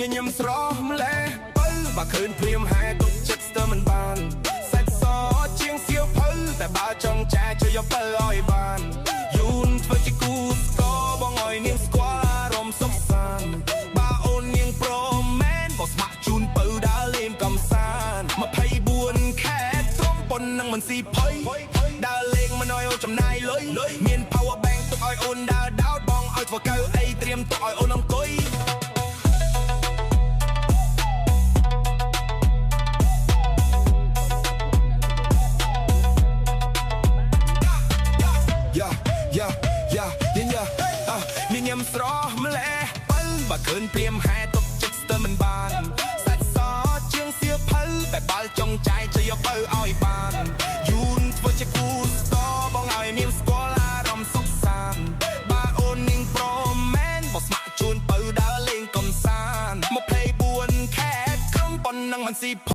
ញញឹមស្រស់ម្លេះបើបើឃើញព្រាមហែទុកចិត្តស្ទើរមិនបានសាច់សជាងសៀវភៅតែបើចង់ចែកជួយយកទៅឲ្យបានយូនធ្វើជាគូស្គរបងឲ្យនាងស្គាល់អារម្មណ៍សុខសាន្តបើអូននាងព្រមមែនក៏ស្ម័គ្រជូនបើដើរលេងកំសាន្ត24ខែត្រង់ប៉ុននឹងមិនស៊ីភ័យដើរលេងមិនឲ្យអូនចំណាយលុយមាន power bank ទុកឲ្យអូនដើរដោតបងឲ្យធ្វើកៅអីត្រៀមទុកឲ្យអូនអង្គុយញញឹមស្រស់ម្លេះបើឃើញព្រាមហែទុកចិត្តស្ទើរមិនបានសាច់សជាងសៀវភៅតែបើចង់ចាយជួយយកទៅឲ្យបានយូនធ្វើជាគូស្ទបងឲ្យនាងស្គាល់អារម្មណ៍សុខសាន្តបើអូននាងព្រមមែនបើស្ម័គ្រជូនទៅដើរលេងកំសាន្ត24ខែក្រុមប៉ុណ្ណឹងមិនស៊ី